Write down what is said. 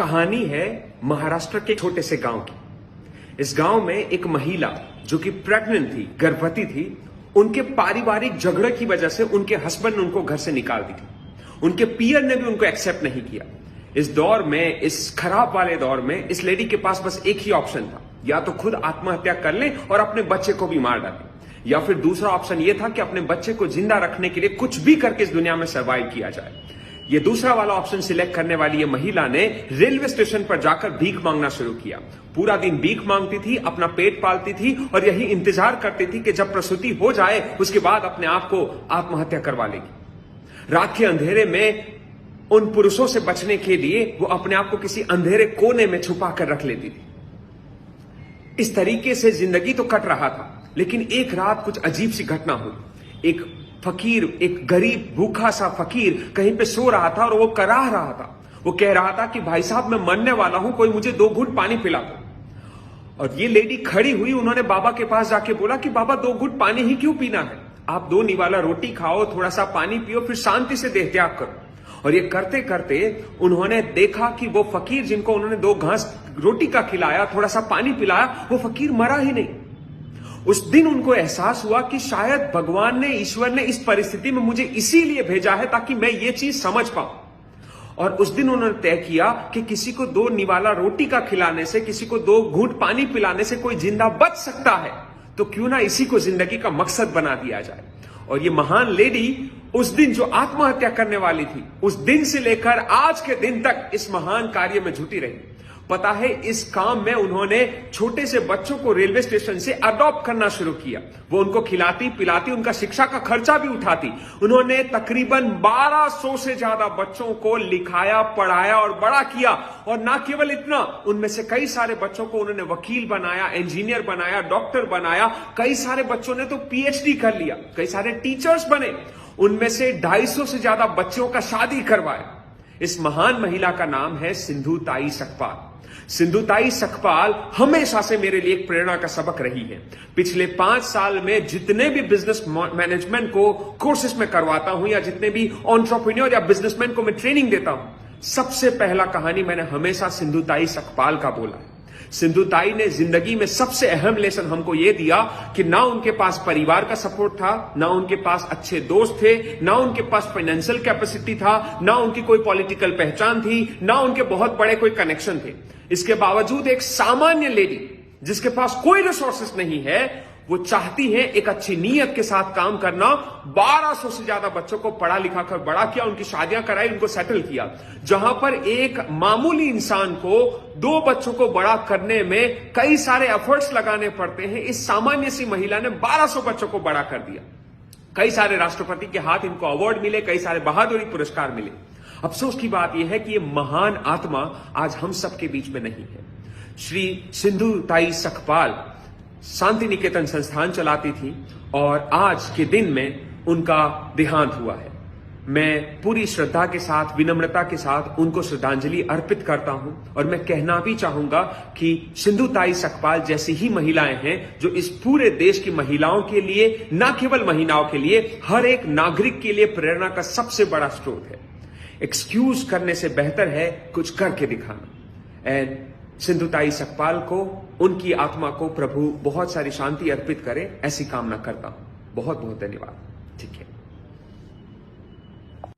कहानी है महाराष्ट्र के छोटे से गांव की। इस गांव में एक महिला जो कि प्रेग्नेंट थी, गर्भवती थी, उनके पारिवारिक झगड़े की वजह से उनके हस्बैंड ने उनको घर से निकाल दी थी। उनके पियर ने भी उनको एक्सेप्ट नहीं किया। इस दौर में, इस खराब वाले दौर में, इस लेडी के पास बस एक ही ऑप्शन था, या तो खुद आत्महत्या कर लें और अपने बच्चे को भी मार डालें, या फिर दूसरा ऑप्शन यह था कि अपने बच्चे को जिंदा रखने के लिए कुछ भी करके इस दुनिया में सर्वाइव किया जाए। ये दूसरा वाला ऑप्शन सिलेक्ट करने वाली ये महिला ने रेलवे स्टेशन पर जाकर भीख मांगना शुरू किया। पूरा दिन भीख मांगती थी, अपना पेट पालती थी और यही इंतजार करती थी कि जब प्रसूति हो जाए उसके बाद अपने आप को आत्महत्या करवा लेगी। रात के अंधेरे में उन पुरुषों से बचने के लिए वो अपने आप को किसी अंधेरे कोने में छुपा कर रख लेती थी। इस तरीके से जिंदगी तो कट रहा था, लेकिन एक रात कुछ अजीब सी घटना हुई। एक फकीर, एक गरीब भूखा सा फकीर कहीं पे सो रहा था और वो कराह रहा था। वो कह रहा था कि भाई साहब, मैं मरने वाला हूं, कोई मुझे 2 घूंट पानी पिला दो। और ये लेडी खड़ी हुई, उन्होंने बाबा के पास जाके बोला कि बाबा 2 घूंट पानी ही क्यों पीना है? आप 2 निवाला रोटी खाओ, थोड़ा सा पानी पियो, फिर शांति से देह त्याग करो। और ये करते करते उन्होंने देखा कि वो फकीर जिनको उन्होंने 2 घास रोटी का खिलाया, थोड़ा सा पानी पिलाया, वो फकीर मरा ही नहीं। उस दिन उनको एहसास हुआ कि शायद भगवान ने, ईश्वर ने इस परिस्थिति में मुझे इसीलिए भेजा है ताकि मैं ये चीज समझ पाऊं। और उस दिन उन्होंने तय किया कि किसी को 2 निवाला रोटी का खिलाने से, किसी को 2 घूंट पानी पिलाने से कोई जिंदा बच सकता है, तो क्यों ना इसी को जिंदगी का मकसद बना दिया जाए। और ये महान लेडी उस दिन जो आत्महत्या करने वाली थी, उस दिन से लेकर आज के दिन तक इस महान कार्य में जुटी रही। पता है, इस काम में उन्होंने छोटे से बच्चों को रेलवे स्टेशन से अडॉप्ट करना शुरू किया। वो उनको खिलाती पिलाती, उनका शिक्षा का खर्चा भी उठाती। उन्होंने तकरीबन 1200 से ज्यादा बच्चों को लिखाया, पढ़ाया और बड़ा किया। और ना केवल इतना, उनमें से कई सारे बच्चों को उन्होंने वकील बनाया, इंजीनियर बनाया, डॉक्टर बनाया। कई सारे बच्चों ने तो पीएचडी कर लिया, कई सारे टीचर्स बने। उनमें से 250 से ज्यादा बच्चों का शादी करवाया। इस महान महिला का नाम है सिंधुताई सकपाल। सिंधुताई सकपाल हमेशा से मेरे लिए एक प्रेरणा का सबक रही है। पिछले 5 साल में जितने भी बिजनेस मैनेजमेंट को कोर्सेस में करवाता हूं, या जितने भी एंटरप्रेन्योर या बिजनेसमैन को मैं ट्रेनिंग देता हूं, सबसे पहला कहानी मैंने हमेशा सिंधुताई सकपाल का बोला है। सिंधुताई ने जिंदगी में सबसे अहम लेसन हमको यह दिया कि ना उनके पास परिवार का सपोर्ट था, ना उनके पास अच्छे दोस्त थे, ना उनके पास फाइनेंशियल कैपेसिटी था, ना उनकी कोई पॉलिटिकल पहचान थी, ना उनके बहुत बड़े कोई कनेक्शन थे। इसके बावजूद एक सामान्य लेडी जिसके पास कोई रिसोर्सेस नहीं है, वो चाहती है एक अच्छी नीयत के साथ काम करना। 1200 से ज्यादा बच्चों को पढ़ा लिखा कर बड़ा किया, उनकी शादियां कराई, उनको सेटल किया। जहां पर एक मामूली इंसान को 2 बच्चों को बड़ा करने में कई सारे एफर्ट्स लगाने पड़ते हैं, इस सामान्य सी महिला ने 1200 बच्चों को बड़ा कर दिया। कई सारे राष्ट्रपति के हाथ इनको अवार्ड मिले, कई सारे बहादुरी पुरस्कार मिले। अफसोस की बात यह है कि यह महान आत्मा आज हम सबके बीच में नहीं है। श्री सिंधुताई सकपाल शांति निकेतन संस्थान चलाती थी और आज के दिन में उनका देहांत हुआ है। मैं पूरी श्रद्धा के साथ, विनम्रता के साथ उनको श्रद्धांजलि अर्पित करता हूं। और मैं कहना भी चाहूंगा कि सिंधुताई सकपाल जैसी ही महिलाएं हैं जो इस पूरे देश की महिलाओं के लिए, ना केवल महिलाओं के लिए, हर एक नागरिक के लिए प्रेरणा का सबसे बड़ा स्रोत है। एक्सक्यूज करने से बेहतर है कुछ करके दिखाना। एंड सिंधुताई सकपाल को, उनकी आत्मा को प्रभु बहुत सारी शांति अर्पित करे, ऐसी कामना करता हूं। बहुत बहुत धन्यवाद।